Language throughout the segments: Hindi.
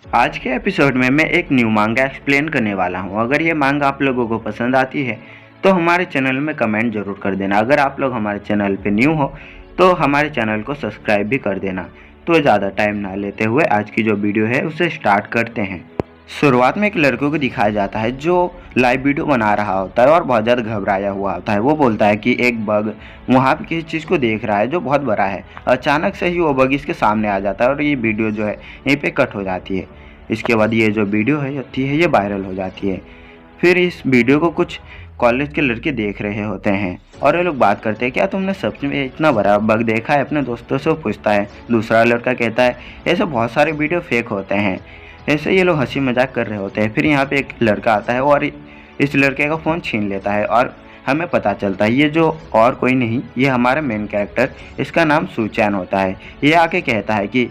आज के एपिसोड में मैं एक न्यू मांगा एक्सप्लेन करने वाला हूँ। अगर ये मांगा आप लोगों को पसंद आती है तो हमारे चैनल में कमेंट ज़रूर कर देना। अगर आप लोग हमारे चैनल पे न्यू हो तो हमारे चैनल को सब्सक्राइब भी कर देना। तो ज़्यादा टाइम ना लेते हुए आज की जो वीडियो है उसे स्टार्ट करते हैं। शुरुआत में एक लड़के को दिखाया जाता है जो लाइव वीडियो बना रहा होता है और बहुत ज़्यादा घबराया हुआ होता है। वो बोलता है कि एक बग वहाँ पे किसी चीज़ को देख रहा है जो बहुत बड़ा है। अचानक से ही वो बग इसके सामने आ जाता है और ये वीडियो जो है यहीं पे कट हो जाती है। इसके बाद ये जो वीडियो है होती है ये वायरल हो जाती है। फिर इस वीडियो को कुछ कॉलेज के लड़के देख रहे होते हैं और ये लोग बात करते हैं, क्या तुमने सच में इतना बड़ा बग देखा है? अपने दोस्तों से पूछता है। दूसरा लड़का कहता है ऐसे बहुत सारे वीडियो फेक होते हैं। ऐसे ये लोग हंसी मजाक कर रहे होते हैं। फिर यहाँ पे एक लड़का आता है और इस लड़के का फ़ोन छीन लेता है और हमें पता चलता है ये जो और कोई नहीं, ये हमारा मेन कैरेक्टर, इसका नाम सुचैन होता है। ये आके कहता है कि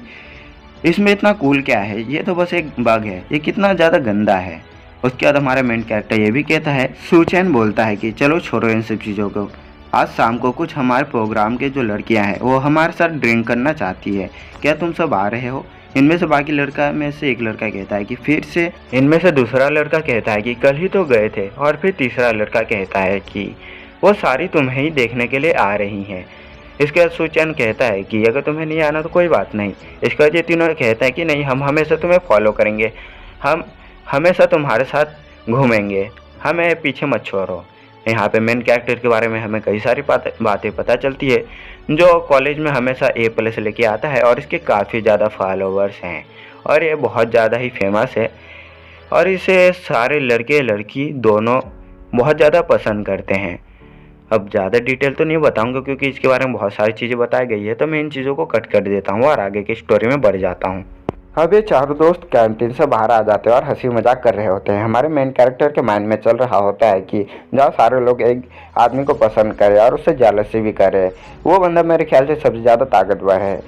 इसमें इतना कूल क्या है, ये तो बस एक बग है, ये कितना ज़्यादा गंदा है। उसके बाद हमारा मेन कैरेक्टर ये भी कहता है। सुचैन बोलता है कि चलो छोड़ो इन सब चीज़ों को, आज शाम को कुछ हमारे प्रोग्राम के जो लड़कियां हैं वो हमारे साथ ड्रिंक करना चाहती है, क्या तुम सब आ रहे हो? इनमें से बाकी लड़का में से एक लड़का कहता है कि फिर से। इनमें से दूसरा लड़का कहता है कि कल ही तो गए थे। और फिर तीसरा लड़का कहता है कि वो सारी तुम्हें ही देखने के लिए आ रही हैं। इसके बाद सुचैन कहता है कि अगर तुम्हें नहीं आना तो कोई बात नहीं। इसके बाद ये तीनों कहते हैं कि नहीं, हम हमेशा तुम्हें फॉलो करेंगे, हम हमेशा तुम्हारे साथ घूमेंगे, हमें पीछे मत छोड़ो। यहाँ पे मेन कैरेक्टर के बारे में हमें कई सारी बातें पता चलती है, जो कॉलेज में हमेशा A+ लेके आता है और इसके काफ़ी ज़्यादा फॉलोवर्स हैं और ये बहुत ज़्यादा ही फेमस है और इसे सारे लड़के लड़की दोनों बहुत ज़्यादा पसंद करते हैं। अब ज़्यादा डिटेल तो नहीं बताऊंगा क्योंकि इसके बारे में बहुत सारी चीज़ें बताई गई है, तो मैं इन चीज़ों को कट कर देता हूँ और आगे की स्टोरी में बढ़ जाता हूँ। अब ये चारों दोस्त कैंटीन से बाहर आ जाते हैं और हंसी मजाक कर रहे होते हैं। हमारे मेन कैरेक्टर के माइंड में चल रहा होता है कि जहाँ सारे लोग एक आदमी को पसंद करे और उससे जेलसी भी करे, वो बंदा मेरे ख्याल से सबसे ज़्यादा ताकतवर है।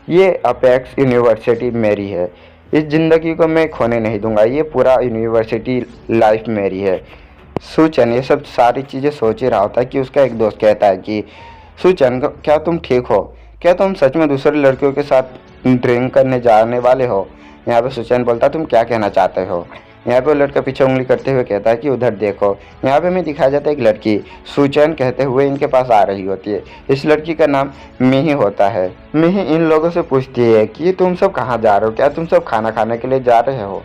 ये अपेक्स यूनिवर्सिटी मेरी है, इस ज़िंदगी को मैं खोने नहीं दूंगा, ये पूरा यूनिवर्सिटी लाइफ मेरी है। सुचैन ये सब सारी चीज़ें सोच ही रहा होता है कि उसका एक दोस्त कहता है कि सुचैन क्या तुम ठीक हो? क्या तुम सच में दूसरे लड़कियों के साथ ड्रिंक करने जाने वाले हो? यहाँ पे सुचैन बोलता है तुम क्या कहना चाहते हो? यहाँ पे लड़का पीछे उंगली करते हुए कहता है कि उधर देखो। यहाँ पे हमें दिखाया जाता है एक लड़की सुचैन कहते हुए इनके पास आ रही होती है। इस लड़की का नाम मिही होता है। मिही इन लोगों से पूछती है कि तुम सब कहाँ जा रहे हो, क्या तुम सब खाना खाने के लिए जा रहे हो?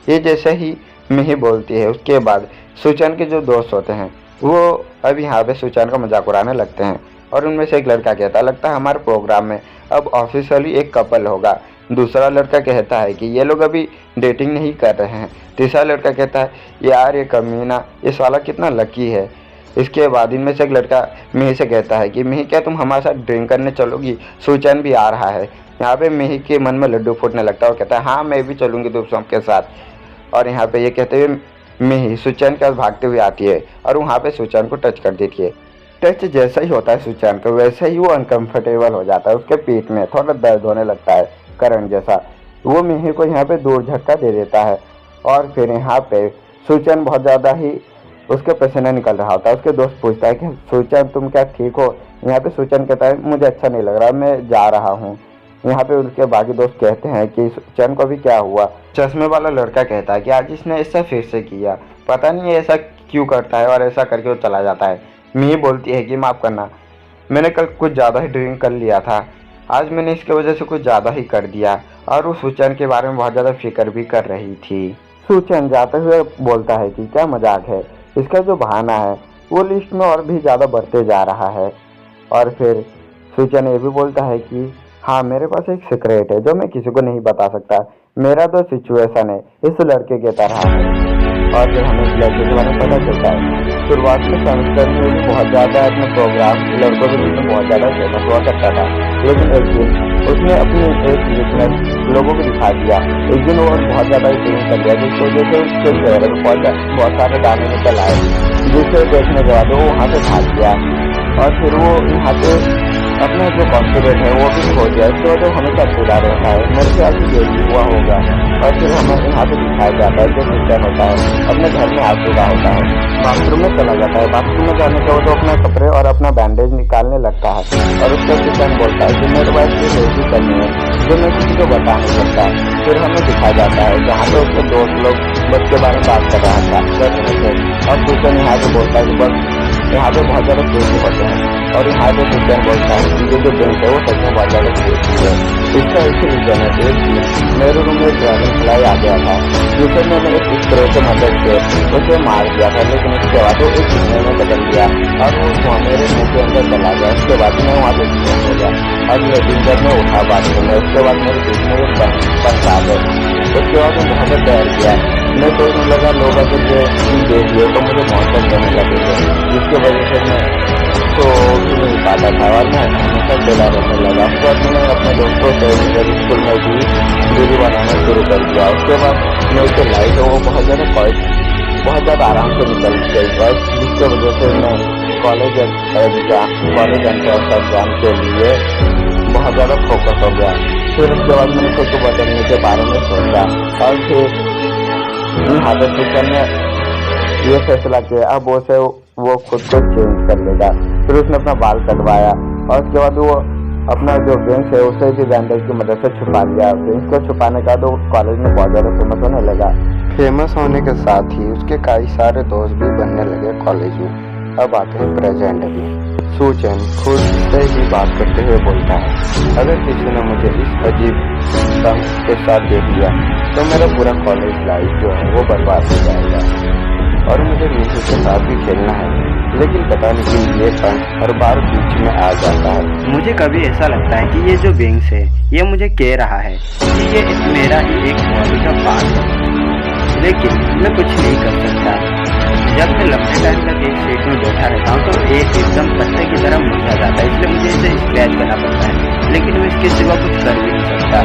ये जैसे ही मिही बोलती है उसके बाद सुचैन के जो दोस्त होते हैं वो अब यहाँ पे सुचैन का मजाक उड़ाने लगते हैं और उनमें से एक लड़का कहता है लगता है हमारे प्रोग्राम में अब ऑफिशियली एक कपल होगा। दूसरा लड़का कहता है कि ये लोग अभी डेटिंग नहीं कर रहे हैं। तीसरा लड़का कहता है यार ये कमीना, ये साला कितना लकी है। इसके बाद इनमें से एक लड़का मिही से कहता है कि मिही क्या तुम हमारे साथ ड्रिंक करने चलोगी? सुचैन भी आ रहा है। यहाँ पे मिही के मन में लड्डू फूटने लगता है और कहता है हाँ मैं भी चलूँगी तुम सबके साथ। और यहाँ पे ये कहते हुए मिही सुचैन के पास भागते हुए आती है और वहाँ पे सुचैन को टच कर देती है। टच जैसा ही होता है सुचैन को वैसे ही वो अनकंफर्टेबल हो जाता है, उसके पीठ में थोड़ा दर्द होने लगता है करंट जैसा। वो मिही को यहाँ पे दूर झटका दे देता है और फिर यहाँ पे सुचैन बहुत ज़्यादा ही उसके पसीना निकल रहा होता है। उसके दोस्त पूछता है कि सुचैन तुम क्या ठीक हो? यहाँ पे सुचैन कहता है मुझे अच्छा नहीं लग रहा, मैं जा रहा हूँ। यहाँ पे उसके बाकी दोस्त कहते हैं कि सुचैन को भी क्या हुआ? चश्मे वाला लड़का कहता है कि आज इसने ऐसा फिर से किया, पता नहीं ऐसा क्यों करता है और ऐसा करके वो चला जाता है। मिही बोलती है कि माफ़ करना, मैंने कल कुछ ज़्यादा ही ड्रिंक कर लिया था, आज मैंने इसके वजह से कुछ ज़्यादा ही कर दिया। और वो सुचैन के बारे में बहुत ज़्यादा फिक्र भी कर रही थी। सुचैन जाते हुए बोलता है कि क्या मजाक है, इसका जो बहाना है वो लिस्ट में और भी ज़्यादा बढ़ते जा रहा है। और फिर सुचैन ये भी बोलता है कि हाँ मेरे पास एक सीक्रेट है जो मैं किसी को नहीं बता सकता, मेरा तो सिचुएशन है इस लड़के के तरह है। और फिर हमें इस लड़के के बारे में पता चलता है शुरुआत के सेमेस्टर में भी बहुत ज़्यादा अपने प्रोग्राम लड़कों के बीच में बहुत ज़्यादा फेमस हुआ करता था, लेकिन एक दिन उसने अपनी एक वीकनेस लोगों को दिखा दिया। एक दिन वो बहुत ज़्यादा ड्रिंक कर लिया जिसकी वजह से उसके चेहरे पर बहुत सारे दाने निकल आए, जिसे देखने के बाद वो वहाँ से भाग गया। और फिर वो यहाँ पे अपना जो कॉन्फिडेंस है वो भी खो दिया। इसके बाद वो हमेशा अकेला रहता है। मेरे ख्याल से यही हुआ होगा। और फिर हमें यहाँ पे दिखाया जाता है जो क्रिश्चियन होता है अपने घर में आ चुका होता है, बाथरूम में चला जाता है। बाथरूम में जाने के बाद वो अपना कपड़े और अपना बैंडेज निकालने लगता है और उसका क्रिश्चियन बोलता है कि मेरे पास ये रेडी करनी है जो मैं किसी को बता नहीं सकता। फिर हमें दिखाया जाता है जहाँ पे उसके दोस्त लोग बस के बारे में बात कर रहा था कर रहे थे और क्रिश्चियन यहाँ पे बोलता है कि बस यहाँ पे बहुत ज़्यादा क्रेजी होते हैं। और यहाँ पे क्रिश्चियन बोलता है कि ये जो बेंच है वो सच में बहुत ज़्यादा क्रेजी है। इसका एक ही रीजन है, एक दिन मेरे रूम में ड्रैगन फ्लाई आ गया था जिसे मैंने एक स्प्रे से मदद से उसे मार दिया था, लेकिन उसके बाद वो एक महीने में बदल गया और वो मेरे मुँह के अंदर चला गया। उसके बाद मैं वहाँ पे क्रिश्चियन हो गया। अगले दिन जब मैं उठा बाथरूम में उसके बाद मेरे पीठ में एक बंद आ गए। उसके बाद मैं बहुत डर गया। मैं सोचने लगा लोग अगर ये देख लियो तो मुझे मौसम देने लगेगा, जिसकी वजह से मैं तो नहीं पाता था और मैं हमेशा अकेला रहने लगा। उसके बाद मैंने अपने दोस्तों से जब स्कूल में भी दूरी बनाना शुरू कर दिया। उसके बाद मेरी जो लाइफ है वो बहुत ज़्यादा आराम से निकल गई और जिसकी वजह से मैं कॉलेज एंट्रेंस एग्जाम के लिए बहुत ज़्यादा फोकस हो गया। फिर उसके बाद मैंने खुद को बदलने के बारे में सोचा और फिर यहाँ पे क्रिश्चियन ने ये फैसला किया अब वो खुद को चेंज कर लेगा। फिर उसने अपना बाल कटवाया और उसके बाद वो अपना जो बेंच है उसे भी बैंडेज की मदद से छुपा लिया। बेंच को छुपाने का तो कॉलेज में बहुत ज़्यादा फेमस होने लगा। फेमस होने के साथ ही उसके कई सारे दोस्त भी बनने लगे कॉलेज में। अब आते हैं प्रेजेंट भी। सूचन खुद से ही बात करते हुए बोलता है अगर किसी ने मुझे इस अजीब संग के साथ देख लिया तो मेरा पूरा कॉलेज लाइफ जो है वो बर्बाद हो जाएगा और मुझे मीशू के साथ भी खेलना है, लेकिन पता नहीं ये पंच हर बार बीच में आ जाता है। मुझे कभी ऐसा लगता है कि ये जो बेंग्स है ये मुझे कह रहा है कि ये मेरा ही एक बॉडी का पार्ट है, लेकिन मैं कुछ नहीं कर सकता। जब मैं लंबे टाइम तक एक सीट में बैठा रहता हूँ तो एकदम पत्ते की तरह मुरझा जाता है, इसलिए मुझे इसे स्क्रैच करना पड़ता है, लेकिन मैं इसके सिवा कुछ कर भी नहीं सकता।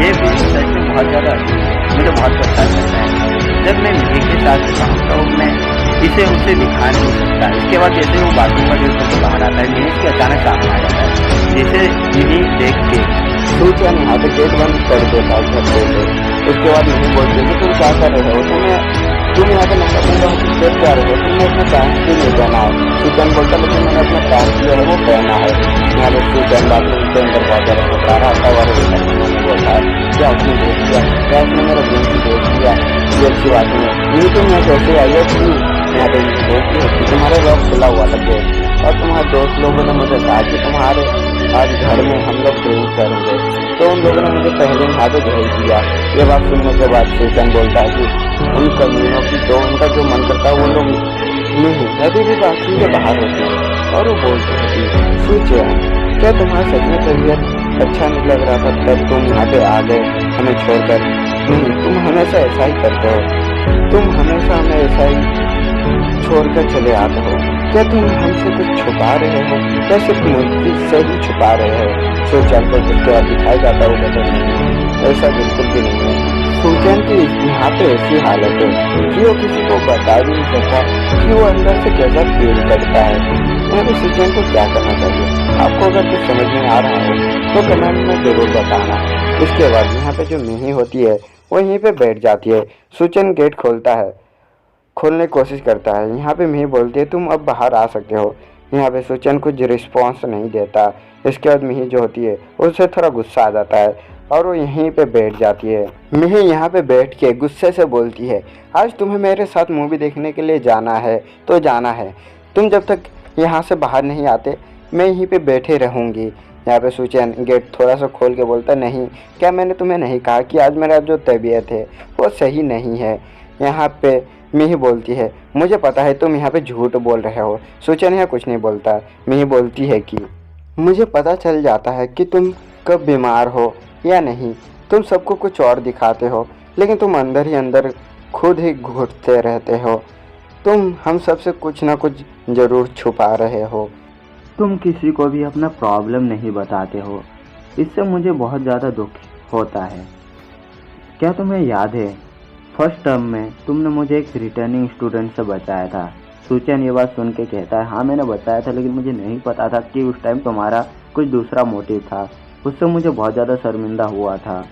ये बेंग्स सच में बहुत ज़्यादा मुझे बहुत परेशान करता है। जब मैं मिही के साथ रहता हूँ तो मैं इसे उसे दिखा नहीं सकता। इसके बाद जैसे वो बाथरूम का यूज करके बाहर आता है मिही इसके अचानक सामने आ जाता है, जिसे मिही देख के सूचन यहाँ पे गेट बंद कर देता है झटके से। उसके बाद मिही बोलती है कि तुम क्या कर रहे हो, तुम यहाँ पे नंबर स्टेप जा रहे हो, तुमने अपना पैंट भी नहीं पहना है। सूचन बोलता लेकिन मैंने अपना पैंट जो है वो पहना है। यहाँ पे सूचन बाथरूम के अंदर बहुत ज़्यादा घबरा रहा था और बोलता है क्या उसने देख लिया, क्या उसने मेरा बेंच देख लिया, ये अच्छी बात नहीं है। नहीं तुम यहाँ कैसे आई हो, यहाँ पे देखती है कि तुम्हारे लॉक खुला हुआ था गेट और तुम्हारे दोस्त लोगों ने मुझे कहा कि तुम्हारे आज घर में हम लोग ड्रिंक करेंगे, तो उन लोगों ने मुझे पहले यहाँ पे भेज दिया। ये बात सुनने के बाद सूचन बोलता है कि उन कमीनों की तो उनका जो मन करता है वो लोग नहीं अभी भी बाथरूम के बाहर होते हैं। और वो बोलते हैं कि सूचन क्या तुम्हारा सच में तबीयत अच्छा नहीं लग रहा था तब तुम यहाँ पे आ गए हमें छोड़कर? नहीं, तुम हमेशा ऐसा ही करते हो, तुम हमेशा हमें ऐसा ही छोड़कर चले आते हो। क्या तुम हमसे कुछ छुपा रहे हो या सिर्फ मुझसे ही छुपा रहे हो? सूचन को जिसके बाद दिखाया जाता है वो कहते नहीं, ऐसा बिल्कुल भी नहीं है। सूचन की यहाँ पे ऐसी हालत है कि वो किसी को बता भी नहीं सकता कि वो अंदर से कैसा फील करता है। तो सूचन को क्या करना चाहिए? आपको अगर कुछ समझ में आ रहा हो तो कमेंट में जरूर बताना। इसके बाद यहाँ पे जो मिही होती है वो यहीं पे बैठ जाती है। सूचन गेट खोलने की कोशिश करता है। यहाँ पे मिही बोलती है तुम अब बाहर आ सकते हो। यहाँ पे सूचन कुछ रिस्पॉन्स नहीं देता। इसके बाद मिही जो होती है उससे थोड़ा गुस्सा आ जाता है और वो यहीं पे बैठ जाती है। मिही यहाँ पे बैठ के गुस्से से बोलती है आज तुम्हें मेरे साथ मूवी देखने के लिए जाना है तो जाना है, तुम जब तक यहाँ से बाहर नहीं आते मैं यहीं पे बैठे रहूँगी। यहाँ पे सूचन गेट थोड़ा सा खोल के बोलता नहीं, क्या मैंने तुम्हें नहीं कहा कि आज मेरा जो तबीयत है वो सही नहीं है? यहाँ पे मिही बोलती है मुझे पता है तुम यहाँ पे झूठ बोल रहे हो। सूचन यहाँ कुछ नहीं बोलता। मिही बोलती है कि मुझे पता चल जाता है कि तुम कब बीमार हो या नहीं, तुम सबको कुछ और दिखाते हो लेकिन तुम अंदर ही अंदर खुद ही घुटते रहते हो। तुम हम सब से कुछ ना कुछ ज़रूर छुपा रहे हो। तुम किसी को भी अपना प्रॉब्लम नहीं बताते हो, इससे मुझे बहुत ज़्यादा दुख होता है। क्या तुम्हें याद है फर्स्ट टर्म में तुमने मुझे एक रिटर्निंग स्टूडेंट से बचाया था? सूचन ये बात सुन के कहता है हाँ मैंने बचाया था, लेकिन मुझे नहीं पता था कि उस टाइम तुम्हारा कुछ दूसरा मोटिव था, उससे मुझे बहुत ज़्यादा शर्मिंदा हुआ था।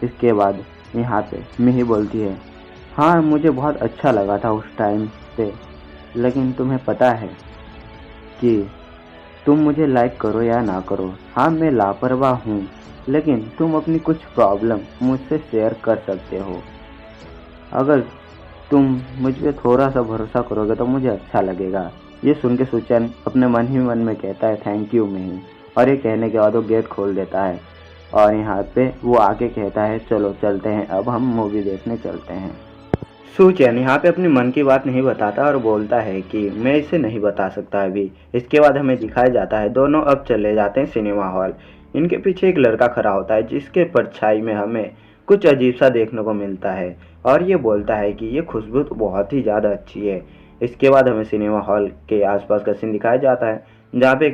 इसके बाद यहाँ पे मिही बोलती है, हाँ मुझे बहुत अच्छा लगा था उस टाइम पे, लेकिन तुम्हें पता है कि तुम मुझे लाइक करो या ना करो, हाँ मैं लापरवाह हूँ, लेकिन तुम अपनी कुछ प्रॉब्लम मुझसे शेयर कर सकते हो। अगर तुम मुझ पे थोड़ा सा भरोसा करोगे तो मुझे अच्छा लगेगा। ये सुन के सुचैन अपने मन ही मन में कहता है थैंक यू मिही, और ये कहने के बाद वो गेट खोल देता है और यहाँ पे वो आके कहता है चलो चलते हैं, अब हम मूवी देखने चलते हैं। सुचैन यहाँ पे अपनी मन की बात नहीं बताता और बोलता है कि मैं इसे नहीं बता सकता अभी। इसके बाद हमें दिखाया जाता है दोनों अब चले जाते हैं सिनेमा हॉल। इनके पीछे एक लड़का खड़ा होता है जिसके परछाई में हमें कुछ अजीब सा देखने को मिलता है और ये बोलता है कि ये खुशबू तो बहुत ही ज़्यादा अच्छी है। इसके बाद हमें सिनेमा हॉल के आसपास का सीन दिखाया जाता है जहाँ पे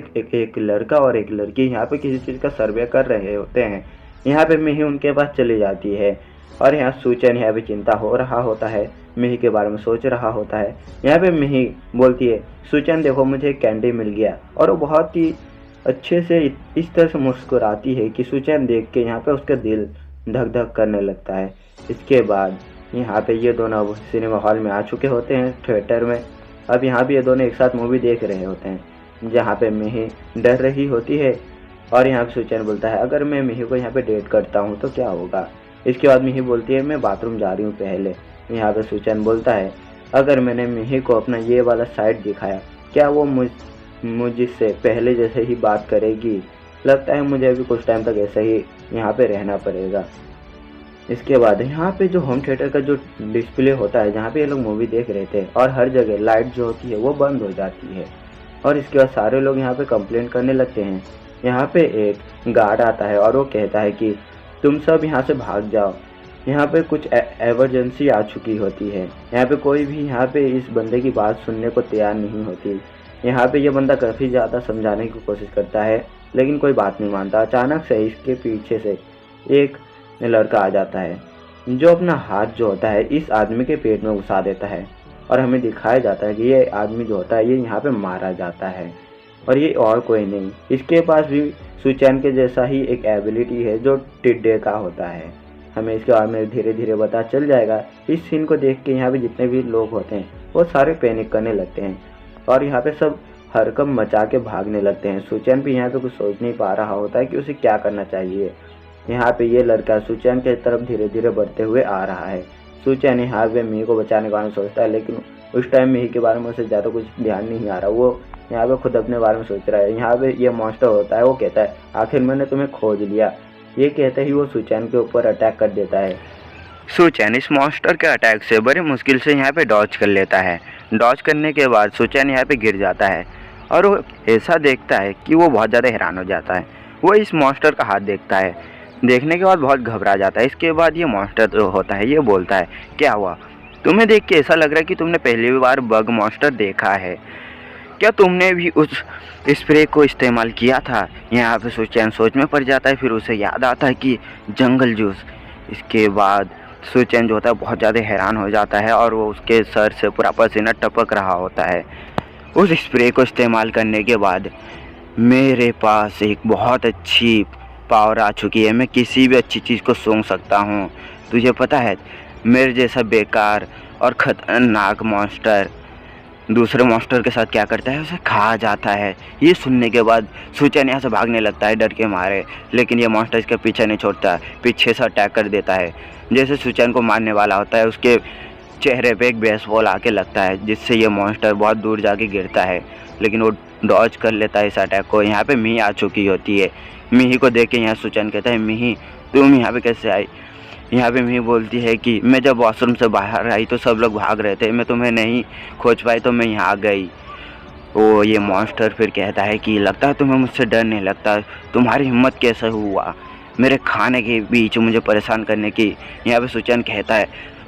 एक लड़का और एक लड़की यहाँ पे किसी चीज़ का सर्वे कर रहे होते हैं। यहाँ पे मिही उनके पास चली जाती है और यहाँ सुचैन यहाँ पे चिंता हो रहा होता है, मिही के बारे में सोच रहा होता है। यहाँ पे मिही बोलती है सुचैन देखो मुझे एक कैंडी मिल गया, और वो बहुत ही अच्छे से इस तरह से मुस्कुराती है कि सुचैन देख के यहाँ पे उसका दिल धक धक करने लगता है। इसके बाद यहाँ पे ये दोनों अब सिनेमा हॉल में आ चुके होते हैं थिएटर में। अब यहाँ पे ये दोनों एक साथ मूवी देख रहे होते हैं जहाँ पे मिही डर रही होती है और यहाँ पे सुचैन बोलता है अगर मैं मिही को यहाँ पे डेट करता हूँ तो क्या होगा। इसके बाद मिही बोलती है मैं बाथरूम जा रही हूँ पहले। यहाँ पे सुचैन बोलता है अगर मैंने मिही को अपना ये वाला साइड दिखाया क्या वो मुझसे पहले जैसे ही बात करेगी। लगता है मुझे अभी कुछ टाइम तक ऐसे ही यहाँ पे रहना पड़ेगा। इसके बाद यहाँ पे जो होम थिएटर का जो डिस्प्ले होता है जहाँ पे ये लोग मूवी देख रहे थे और हर जगह लाइट जो होती है वो बंद हो जाती है और इसके बाद सारे लोग यहाँ पे कंप्लेंट करने लगते हैं। यहाँ पे एक गार्ड आता है और वो कहता है कि तुम सब यहाँ से भाग जाओ, यहाँ पे कुछ एमरजेंसी आ चुकी होती है। यहाँ पे कोई भी यहाँ पे इस बंदे की बात सुनने को तैयार नहीं होती। यहाँ पे ये बंदा काफ़ी ज़्यादा समझाने की कोशिश करता है लेकिन कोई बात नहीं मानता। अचानक से इसके पीछे से एक लड़का आ जाता है जो अपना हाथ जो होता है इस आदमी के पेट में घुसा देता है और हमें दिखाया जाता है कि ये आदमी जो होता है ये यहाँ पे मारा जाता है और ये और कोई नहीं, इसके पास भी सुचैन के जैसा ही एक एबिलिटी है जो टिड्डे का होता है। हमें इसके बारे में धीरे धीरे पता चल जाएगा। इस सीन को देख के यहाँ पे जितने भी लोग होते हैं वो सारे पैनिक करने लगते हैं और यहाँ पे सब हरकम मचा के भागने लगते हैं। सुचैन भी यहाँ पे कुछ सोच नहीं पा रहा होता है कि उसे क्या करना चाहिए। यहाँ पे ये लड़का सुचैन के तरफ धीरे धीरे बढ़ते हुए आ रहा है। सुचैन यहाँ पे मिही को बचाने के बारे में सोचता है लेकिन उस टाइम मिही के बारे में उसे ज़्यादा कुछ ध्यान नहीं आ रहा। वो यहाँ पे खुद अपने बारे में सोच रहा है। यहाँ पे ये मॉन्स्टर होता है वो कहता है आखिर मैंने तुम्हें खोज लिया। ये कहते ही वो सुचैन के ऊपर अटैक कर देता है। सुचैन इस मॉन्स्टर के अटैक से बड़ी मुश्किल से यहाँ पे डॉज कर लेता है। डॉज करने के बाद सुचैन यहाँ पे गिर जाता है और वो ऐसा देखता है कि वो बहुत ज़्यादा हैरान हो जाता है। वो इस मॉन्स्टर का हाथ देखता है, देखने के बाद बहुत घबरा जाता है। इसके बाद ये मॉन्स्टर जो होता है ये बोलता है क्या हुआ, तुम्हें देख के ऐसा लग रहा है कि तुमने पहली बार बग मॉन्स्टर देखा है, क्या तुमने भी उस स्प्रे को इस्तेमाल किया था। यहाँ पे सुचैन सोच में पड़ जाता है, फिर उसे याद आता है कि जंगल जूस। इसके बाद सुचैन जो होता है बहुत ज़्यादा हैरान हो जाता है और वो उसके सर से पूरा पसीना टपक रहा होता है। उस स्प्रे को इस्तेमाल करने के बाद मेरे पास एक बहुत अच्छी पावर आ चुकी है, मैं किसी भी अच्छी चीज़ को सूंघ सकता हूँ। तुझे पता है मेरे जैसा बेकार और ख़तरनाक मॉन्स्टर दूसरे मॉन्स्टर के साथ क्या करता है, उसे खा जाता है। ये सुनने के बाद सुचैन यहाँ से भागने लगता है डर के मारे, लेकिन ये मॉन्स्टर इसका पीछा नहीं छोड़ता, पीछे से अटैक कर देता है। जैसे सुचैन को मारने वाला होता है उसके चेहरे पे एक बेसबॉल आके लगता है जिससे ये मॉन्स्टर बहुत दूर जाके गिरता है, लेकिन वो डॉज कर लेता है इस अटैक को। यहाँ पे मिही आ चुकी होती है। मिही को देख के यहाँ सुचैन कहता है मिही तुम यहाँ पे कैसे आई। यहाँ पे मिही बोलती है कि मैं जब वॉशरूम से बाहर आई तो सब लोग भाग रहे थे, मैं तुम्हें नहीं खोज पाई तो मैं यहाँ आ गई। वो ये मॉन्स्टर फिर कहता है कि लगता है तुम्हें मुझसे डर नहीं लगता, तुम्हारी हिम्मत कैसे हुआ मेरे खाने के बीच मुझे परेशान करने की। यहाँ पे सुचैन कहता है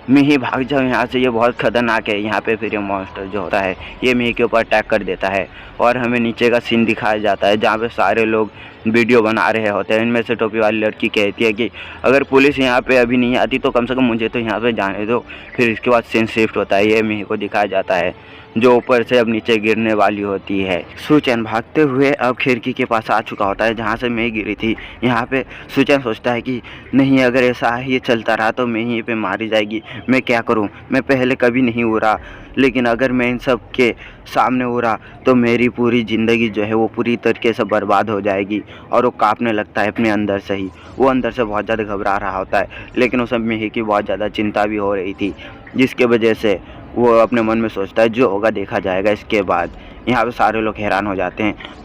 मिही भाग जाओ यहाँ से, ये बहुत खतरनाक है। यहाँ पे फिर ये मॉन्स्टर जो होता है ये मिही के ऊपर अटैक कर देता है और हमें नीचे का सीन दिखाया जाता है जहाँ पे सारे लोग वीडियो बना रहे होते हैं। इनमें से टोपी वाली लड़की कहती है कि अगर पुलिस यहाँ पे अभी नहीं आती तो कम से कम मुझे तो यहाँ पे जाने दो। फिर इसके बाद सीन शिफ्ट होता है, ये मिही को दिखाया जाता है जो ऊपर से अब नीचे गिरने वाली होती है। सुचैन भागते हुए अब खिड़की के पास आ चुका होता है जहाँ से मिही गिरी थी। यहाँ पे सुचैन सोचता है कि नहीं, अगर ऐसा ही चलता रहा तो मिही पे मारी जाएगी, मैं क्या करूँ, मैं पहले कभी नहीं उड़ा, लेकिन अगर मैं इन सब के सामने उड़ा तो मेरी पूरी ज़िंदगी जो है वो पूरी तरीके से बर्बाद हो जाएगी। और वो काँपने लगता है अपने अंदर से ही। वो अंदर से बहुत ज़्यादा घबरा रहा होता है, लेकिन उस समय मिही की बहुत ज़्यादा चिंता भी हो रही थी, जिसके वजह से वो अपने मन में सोचता है जो होगा देखा जाएगा। इसके बाद यहाँ पे सारे लोग हैरान हो जाते हैं।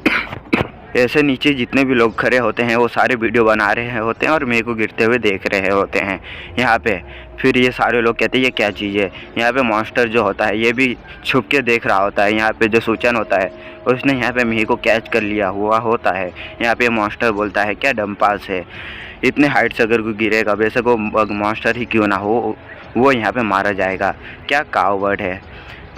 ऐसे नीचे जितने भी लोग खड़े होते हैं वो सारे वीडियो बना रहे होते हैं और मिही को गिरते हुए देख रहे होते हैं। यहाँ पे फिर ये सारे लोग कहते हैं ये क्या चीज़ है। यहाँ पे मॉन्स्टर जो होता है ये भी छुप के देख रहा होता है। यहाँ पे जो सुचैन होता है उसने यहाँ पे मिही को कैच कर लिया हुआ होता है। यहाँ पे मॉन्स्टर बोलता है क्या डम्पास है, इतने हाइट से अगर कोई गिरेगा, बेशक वो मॉन्स्टर ही क्यों ना हो, वो यहाँ पे मारा जाएगा। क्या कावर्ड है,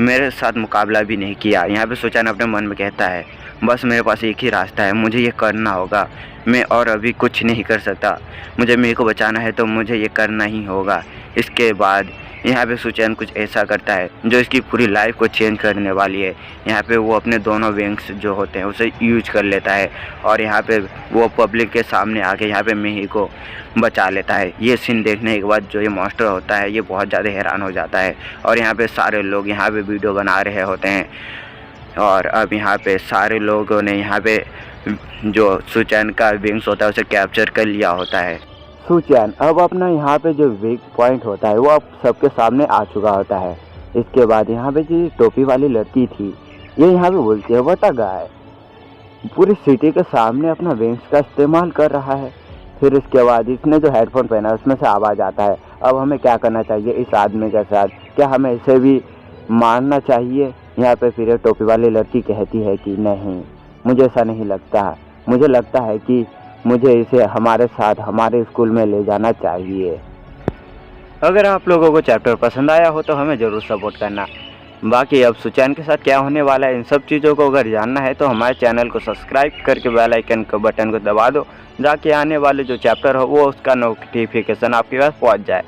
मेरे साथ मुकाबला भी नहीं किया। यहाँ पे सुचैन अपने मन में कहता है बस मेरे पास एक ही रास्ता है, मुझे ये करना होगा, मैं और अभी कुछ नहीं कर सकता, मुझे मिही को बचाना है तो मुझे ये करना ही होगा। इसके बाद यहाँ पे सुचैन कुछ ऐसा करता है जो इसकी पूरी लाइफ को चेंज करने वाली है। यहाँ पे वो अपने दोनों विंग्स जो होते हैं उसे यूज कर लेता है और यहाँ पे वो पब्लिक के सामने आके यहाँ पे मिही को बचा लेता है। ये सीन देखने के बाद जो ये मॉन्स्टर होता है ये बहुत ज़्यादा हैरान हो जाता है और यहाँ पे सारे लोग यहाँ पे वीडियो बना रहे होते हैं। और अब यहाँ पे सारे लोगों ने यहाँ पे जो सुचैन का विंग्स होता है उसे कैप्चर कर लिया होता है। सुचैन अब अपना यहाँ पे जो वीक पॉइंट होता है वो अब सबके सामने आ चुका होता है। इसके बाद यहाँ पे जो टोपी वाली लड़की थी ये यहाँ पे बोलती है व्हाट अ गाय, पूरी सिटी के सामने अपना विंग्स का इस्तेमाल कर रहा है। फिर इसके बाद इसने जो हेडफोन पहना है उसमें से आवाज़ आता है अब हमें क्या करना चाहिए इस आदमी के साथ, क्या हमें इसे भी मारना चाहिए। यहाँ पे फिर टोपी वाली लड़की कहती है कि नहीं, मुझे ऐसा नहीं लगता, मुझे लगता है कि मुझे इसे हमारे साथ हमारे स्कूल में ले जाना चाहिए। अगर आप लोगों को चैप्टर पसंद आया हो तो हमें ज़रूर सपोर्ट करना। बाकी अब सुचैन के साथ क्या होने वाला है इन सब चीज़ों को अगर जानना है तो हमारे चैनल को सब्सक्राइब करके बेल आइकन के बटन को दबा दो, ताकि आने वाले जो चैप्टर हो वो उसका नोटिफिकेशन आपके पास पहुंच जाए।